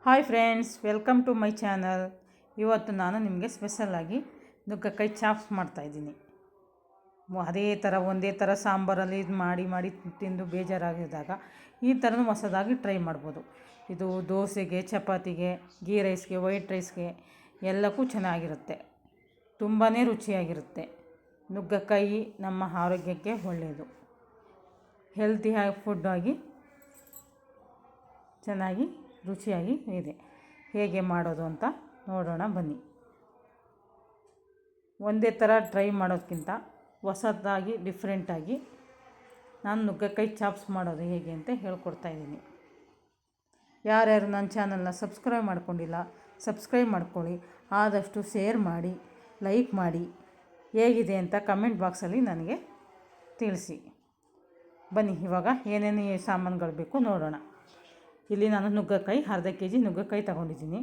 Hi friends, welcome to my channel. ಇವತ್ತು ನಾನು ನಿಮಗೆ ಸ್ಪೆಷಲಾಗಿ ನುಗ್ಗೆಕಾಯಿ ಚಾಪ್ಸ್ ಮಾಡ್ತಾಯಿದ್ದೀನಿ. ಅದೇ ಥರ ಒಂದೇ ಥರ ಸಾಂಬಾರಲ್ಲಿ ಇದು ಮಾಡಿ ತಿಂದು ಬೇಜಾರಾಗಿದ್ದಾಗ ಈ ಥರನೂ ಹೊಸದಾಗಿ ಟ್ರೈ ಮಾಡ್ಬೋದು. ಇದು ದೋಸೆಗೆ, ಚಪಾತಿಗೆ, ಗೀ ರೈಸ್ಗೆ, ವೈಟ್ ರೈಸ್ಗೆ ಎಲ್ಲಕ್ಕೂ ಚೆನ್ನಾಗಿರುತ್ತೆ. ತುಂಬಾ ರುಚಿಯಾಗಿರುತ್ತೆ. ನುಗ್ಗೆಕಾಯಿ ನಮ್ಮ ಆರೋಗ್ಯಕ್ಕೆ ಒಳ್ಳೆಯದು. ಹೆಲ್ತಿ ಫುಡ್ ಆಗಿ ಚೆನ್ನಾಗಿ ರುಚಿಯಾಗಿ ಇದೆ. ಹೇಗೆ ಮಾಡೋದು ಅಂತ ನೋಡೋಣ ಬನ್ನಿ. ಒಂದೇ ಥರ ಟ್ರೈ ಮಾಡೋದಕ್ಕಿಂತ ಹೊಸದಾಗಿ ಡಿಫ್ರೆಂಟಾಗಿ ನಾನು ನುಗ್ಗೆಕಾಯಿ ಚಾಪ್ಸ್ ಮಾಡೋದು ಹೇಗೆ ಅಂತ ಹೇಳ್ಕೊಡ್ತಾಯಿದ್ದೀನಿ. ಯಾರ್ಯಾರು ನನ್ನ ಚಾನಲ್ನ ಸಬ್ಸ್ಕ್ರೈಬ್ ಮಾಡ್ಕೊಂಡಿಲ್ಲ, ಸಬ್ಸ್ಕ್ರೈಬ್ ಮಾಡ್ಕೊಳ್ಳಿ. ಆದಷ್ಟು ಶೇರ್ ಮಾಡಿ, ಲೈಕ್ ಮಾಡಿ, ಹೇಗಿದೆ ಅಂತ ಕಮೆಂಟ್ ಬಾಕ್ಸಲ್ಲಿ ನನಗೆ ತಿಳಿಸಿ. ಬನ್ನಿ, ಇವಾಗ ಏನೇನು ಸಾಮಾನುಗಳು ಬೇಕು ನೋಡೋಣ. ಇಲ್ಲಿ ನಾನು ನುಗ್ಗೆಕಾಯಿ ಅರ್ಧ kg ನುಗ್ಗೆಕಾಯಿ ತಗೊಂಡಿದ್ದೀನಿ.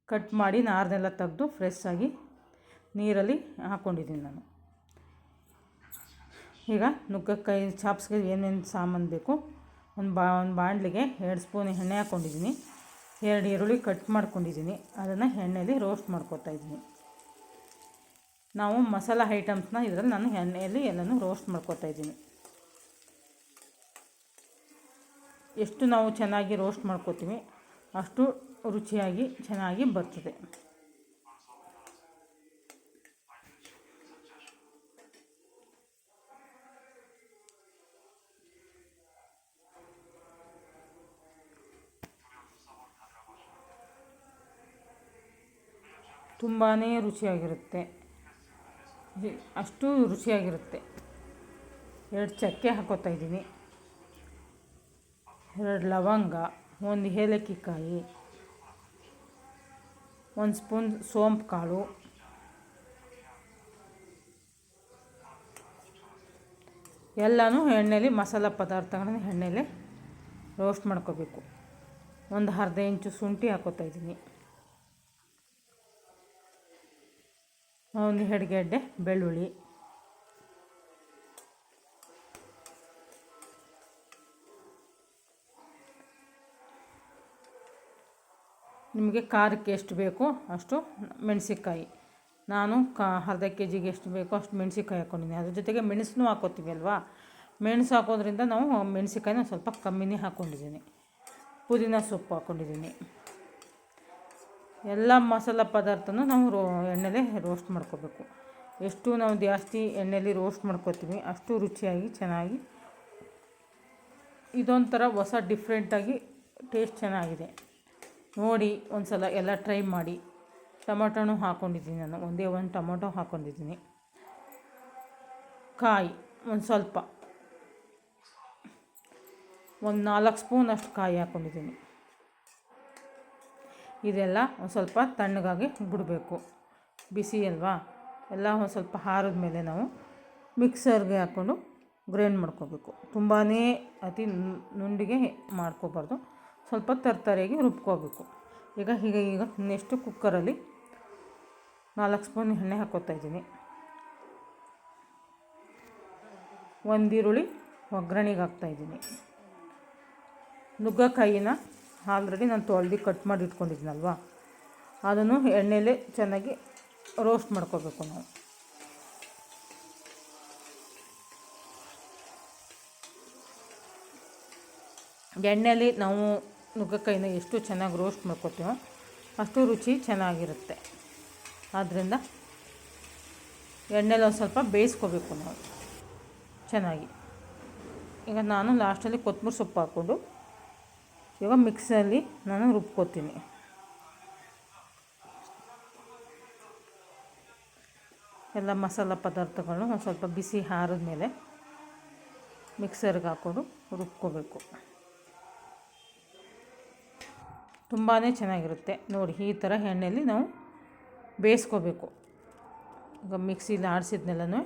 ಕಟ್ ಮಾಡಿ ನಾರನ್ನೆಲ್ಲ ತೆಗೆದು ಫ್ರೆಶ್ ಆಗಿ ನೀರಲ್ಲಿ ಹಾಕ್ಕೊಂಡಿದ್ದೀನಿ ನಾನು. ಈಗ ನುಗ್ಗೆಕಾಯಿ ಚಾಪ್ಸ್ಗೆ ಏನೇನು ಸಾಮಾನು ಬೇಕು, ಒಂದು ಬಾಣಲಿಗೆ 2 ಸ್ಪೂನ್ ಎಣ್ಣೆ ಹಾಕ್ಕೊಂಡಿದ್ದೀನಿ. 2 ಈರುಳ್ಳಿ ಕಟ್ ಮಾಡ್ಕೊಂಡಿದ್ದೀನಿ. ಅದನ್ನು ಎಣ್ಣೆಯಲ್ಲಿ ರೋಸ್ಟ್ ಮಾಡ್ಕೊತಾಯಿದ್ದೀನಿ. ನಾವು ಮಸಾಲ ಐಟಮ್ಸ್ನ ಇದರಲ್ಲಿ ನಾನು ಎಣ್ಣೆಯಲ್ಲಿ ಎಲ್ಲನೂ ರೋಸ್ಟ್ ಮಾಡ್ಕೊತಾಯಿದ್ದೀನಿ. ಎಷ್ಟು ನಾವು ಚೆನ್ನಾಗಿ ರೋಸ್ಟ್ ಮಾಡ್ಕೋತೀವಿ ಅಷ್ಟು ರುಚಿಯಾಗಿ ಚೆನ್ನಾಗಿ ಬರ್ತದೆ. ತುಂಬಾ ರುಚಿಯಾಗಿರುತ್ತೆ. ಅಷ್ಟು ರುಚಿಯಾಗಿರುತ್ತೆ. 2 ಚಕ್ಕೆ ಹಾಕೋತಾಯಿದ್ದೀನಿ, 2 ಲವಂಗ, 1 ಏಲಕ್ಕಿ ಕಾಯಿ, 1 ಸ್ಪೂನ್ ಸೋಂಪು ಕಾಳು, ಎಲ್ಲನೂ ಎಣ್ಣೆಲಿ ಮಸಾಲ ಪದಾರ್ಥಗಳನ್ನ ಎಣ್ಣೆಲೆ ರೋಸ್ಟ್ ಮಾಡ್ಕೋಬೇಕು. 1 ಅರ್ಧ ಇಂಚು ಶುಂಠಿ ಹಾಕೋತಾಯಿದ್ದೀನಿ. 1 2 ಬೆಳ್ಳುಳ್ಳಿ, ನಿಮಗೆ ಖಾರಕ್ಕೆ ಎಷ್ಟು ಬೇಕೋ ಅಷ್ಟು ಮೆಣಸಿನ್ಕಾಯಿ. ನಾನು ಅರ್ಧ kg ಎಷ್ಟು ಬೇಕೋ ಅಷ್ಟು ಮೆಣಸಿನ್ಕಾಯಿ ಹಾಕ್ಕೊಂಡಿದ್ದೀನಿ. ಅದ್ರ ಜೊತೆಗೆ ಮೆಣಸನ್ನು ಹಾಕೋತೀವಿ ಅಲ್ವಾ, ಮೆಣಸು ಹಾಕೋದ್ರಿಂದ ನಾವು ಮೆಣಸಿನ್ಕಾಯಿನ ಸ್ವಲ್ಪ ಕಮ್ಮಿನೇ ಹಾಕ್ಕೊಂಡಿದ್ದೀನಿ. ಪುದೀನ ಸೊಪ್ಪು ಹಾಕ್ಕೊಂಡಿದ್ದೀನಿ. ಎಲ್ಲ ಮಸಾಲ ಪದಾರ್ಥನೂ ನಾವು ಎಣ್ಣೆಲೆ ರೋಸ್ಟ್ ಮಾಡ್ಕೋಬೇಕು. ಎಷ್ಟು ನಾವು ಜಾಸ್ತಿ ಎಣ್ಣೆಲಿ ರೋಸ್ಟ್ ಮಾಡ್ಕೋತೀವಿ ಅಷ್ಟು ರುಚಿಯಾಗಿ ಚೆನ್ನಾಗಿ, ಇದೊಂಥರ ಹೊಸ ಡಿಫ್ರೆಂಟಾಗಿ ಟೇಸ್ಟ್ ಚೆನ್ನಾಗಿದೆ. ನೋಡಿ ಒಂದು ಸಲ ಎಲ್ಲ ಟ್ರೈ ಮಾಡಿ. ಟೊಮೊಟೊನೂ ಹಾಕ್ಕೊಂಡಿದ್ದೀನಿ ನಾನು, ಒಂದೇ 1 ಟೊಮೊಟೊ ಹಾಕ್ಕೊಂಡಿದ್ದೀನಿ. ಕಾಯಿ ಒಂದು ಸ್ವಲ್ಪ, ಒಂದು 4 ಸ್ಪೂನ್ ಅಷ್ಟು ಕಾಯಿ ಹಾಕ್ಕೊಂಡಿದ್ದೀನಿ. ಇದೆಲ್ಲ ಒಂದು ಸ್ವಲ್ಪ ತಣ್ಣಗಾಗಿ ಬಿಡಬೇಕು. ಬಿಸಿ ಅಲ್ವಾ, ಎಲ್ಲ ಒಂದು ಸ್ವಲ್ಪ ಆರಿದ ಮೇಲೆ ನಾವು ಮಿಕ್ಸರ್ಗೆ ಹಾಕ್ಕೊಂಡು ಗ್ರೈಂಡ್ ಮಾಡ್ಕೋಬೇಕು. ತುಂಬಾ ಅತಿ ನುಂಡಿಗೆ ಮಾಡ್ಕೋಬಾರ್ದು, ಸ್ವಲ್ಪ ತರತರಿಯಾಗಿ ರುಬ್ಕೋಬೇಕು. ಈಗ ನೆಕ್ಸ್ಟು ಕುಕ್ಕರಲ್ಲಿ 4 ಸ್ಪೂನ್ ಎಣ್ಣೆ ಹಾಕ್ಕೋತಾಯಿದ್ದೀನಿ. 1 ಈರುಳ್ಳಿ ಒಗ್ಗರಣೆಗೆ ಹಾಕ್ತಾಯಿದ್ದೀನಿ. ನುಗ್ಗೆಕಾಯಿನ ಆಲ್ರೆಡಿ ನಾನು ತೊಳೆದು ಕಟ್ ಮಾಡಿ ಇಟ್ಕೊಂಡಿದ್ದೀನಲ್ವ, ಅದನ್ನು ಎಣ್ಣೆಲೇ ಚೆನ್ನಾಗಿ ರೋಸ್ಟ್ ಮಾಡ್ಕೋಬೇಕು ನಾವು. ಎಣ್ಣೆಲಿ ನಾವು ನುಗ್ಗೆಕಾಯಿನ ಎಷ್ಟು ಚೆನ್ನಾಗಿ ರೋಸ್ಟ್ ಮಾಡ್ಕೋತೀವೋ ಅಷ್ಟು ರುಚಿ ಚೆನ್ನಾಗಿರುತ್ತೆ. ಆದ್ದರಿಂದ ಎಣ್ಣೆಲಿ ಒಂದು ಸ್ವಲ್ಪ ಬೇಯಿಸ್ಕೋಬೇಕು ನಾವು ಚೆನ್ನಾಗಿ. ಈಗ ನಾನು ಲಾಸ್ಟಲ್ಲಿ ಕೊತ್ತಂಬರಿ ಸೊಪ್ಪು ಹಾಕ್ಕೊಂಡು ಇವಾಗ ಮಿಕ್ಸಲ್ಲಿ ನಾನು ರುಬ್ಕೋತೀನಿ. ಎಲ್ಲ ಮಸಾಲ ಪದಾರ್ಥಗಳನ್ನ ಒಂದು ಸ್ವಲ್ಪ ಬಿಸಿ ಆರಿದ ಮೇಲೆ ಮಿಕ್ಸರ್ಗೆ ಹಾಕ್ಕೊಂಡು ರುಬ್ಕೋಬೇಕು. ತುಂಬಾ ಚೆನ್ನಾಗಿರುತ್ತೆ. ನೋಡಿ, ಈ ಥರ ಎಣ್ಣೆಯಲ್ಲಿ ನಾವು ಬೇಯಿಸ್ಕೋಬೇಕು. ಈಗ ಮಿಕ್ಸಿಲಿ ಆಡಿಸಿದ್ನೆಲ್ಲನೂ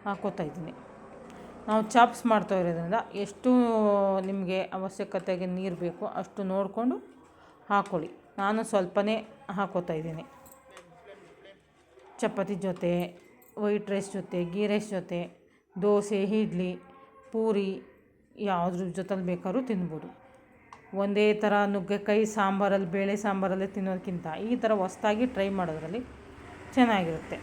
ಹಾಕ್ಕೋತಾಯಿದ್ದೀನಿ. ನಾವು ಚಾಪ್ಸ್ ಮಾಡ್ತಾ ಇರೋದ್ರಿಂದ ಎಷ್ಟು ನಿಮಗೆ ಅವಶ್ಯಕತೆಗೆ ನೀರು ಬೇಕು ಅಷ್ಟು ನೋಡಿಕೊಂಡು ಹಾಕ್ಕೊಳ್ಳಿ. ನಾನು ಸ್ವಲ್ಪನೇ ಹಾಕ್ಕೋತಾಯಿದ್ದೀನಿ. ಚಪಾತಿ ಜೊತೆ, ವೈಟ್ ರೈಸ್ ಜೊತೆ, ಗೀ ರೈಸ್ ಜೊತೆ, ದೋಸೆ, ಇಡ್ಲಿ, ಪೂರಿ ಯಾವುದ್ರ ಜೊತೆಲಿ ಬೇಕಾದ್ರೂ ತಿನ್ಬೋದು. ಒಂದೇ ಥರ ನುಗ್ಗೆಕಾಯಿ ಸಾಂಬಾರಲ್ಲಿ ಬೇಳೆ ಸಾಂಬಾರಲ್ಲೇ ತಿನ್ನೋದಕ್ಕಿಂತ ಈ ಥರ ಹೊಸ್ದಾಗಿ ಟ್ರೈ ಮಾಡೋದ್ರಲ್ಲಿ ಚೆನ್ನಾಗಿರುತ್ತೆ.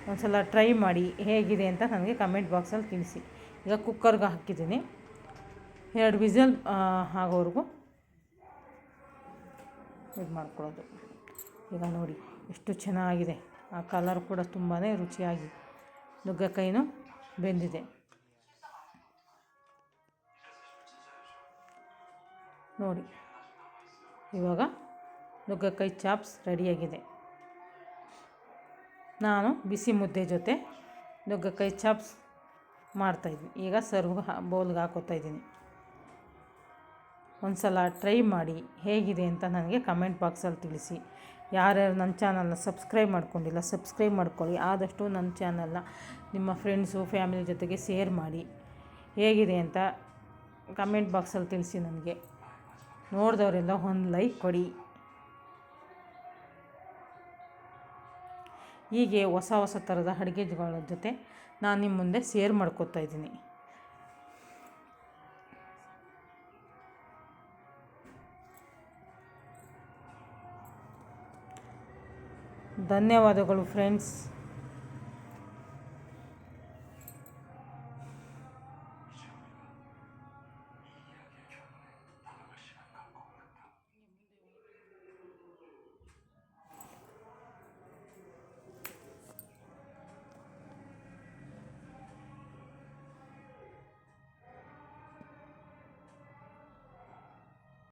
ಒಂದು ಸಲ ಟ್ರೈ ಮಾಡಿ ಹೇಗಿದೆ ಅಂತ ನನಗೆ ಕಮೆಂಟ್ ಬಾಕ್ಸಲ್ಲಿ ತಿಳಿಸಿ. ಈಗ ಕುಕ್ಕರ್ಗೆ ಹಾಕಿದ್ದೀನಿ, 2 ವಿಸಲ್ ಆಗೋವರೆಗೂ ಇದು ಮಾಡ್ಕೊಳ್ಳೋದು. ಈಗ ನೋಡಿ ಎಷ್ಟು ಚೆನ್ನಾಗಿದೆ, ಆ ಕಲರ್ ಕೂಡ ತುಂಬಾ ರುಚಿಯಾಗಿ ನುಗ್ಗೆಕಾಯಿನೂ ಬೆಂದಿದೆ. ನೋಡಿ ಇವಾಗ ನುಗ್ಗೆಕಾಯಿ ಚಾಪ್ಸ್ ರೆಡಿಯಾಗಿದೆ. ನಾನು ಬಿಸಿ ಮುದ್ದೆ ಜೊತೆ ನುಗ್ಗೆಕಾಯಿ ಚಾಪ್ಸ್ ಮಾಡ್ತಾಯಿದ್ದೀನಿ. ಈಗ ಬೌಲ್ಗೆ ಹಾಕೋತಾಯಿದ್ದೀನಿ. ಒಂದು ಸಲ ಟ್ರೈ ಮಾಡಿ ಹೇಗಿದೆ ಅಂತ ನನಗೆ ಕಮೆಂಟ್ ಬಾಕ್ಸಲ್ಲಿ ತಿಳಿಸಿ. ಯಾರ್ಯಾರು ನನ್ನ ಚಾನಲ್ನ ಸಬ್ಸ್ಕ್ರೈಬ್ ಮಾಡ್ಕೊಂಡಿಲ್ಲ ಸಬ್ಸ್ಕ್ರೈಬ್ ಮಾಡ್ಕೊಳ್ಳಿ. ಆದಷ್ಟು ನನ್ನ ಚಾನಲ್ನ ನಿಮ್ಮ ಫ್ರೆಂಡ್ಸು ಫ್ಯಾಮಿಲಿ ಜೊತೆಗೆ ಶೇರ್ ಮಾಡಿ. ಹೇಗಿದೆ ಅಂತ ಕಮೆಂಟ್ ಬಾಕ್ಸಲ್ಲಿ ತಿಳಿಸಿ. ನನಗೆ ನೋಡಿದವರೆಲ್ಲ ಒಂದು ಲೈಕ್ ಕೊಡಿ. ಹೀಗೆ ಹೊಸ ಹೊಸ ಥರದ ಅಡುಗೆಗಳ ಜೊತೆ ನಾನು ನಿಮ್ಮ ಮುಂದೆ ಶೇರ್ ಮಾಡ್ಕೊತಾ ಇದ್ದೀನಿ. ಧನ್ಯವಾದಗಳು ಫ್ರೆಂಡ್ಸ್.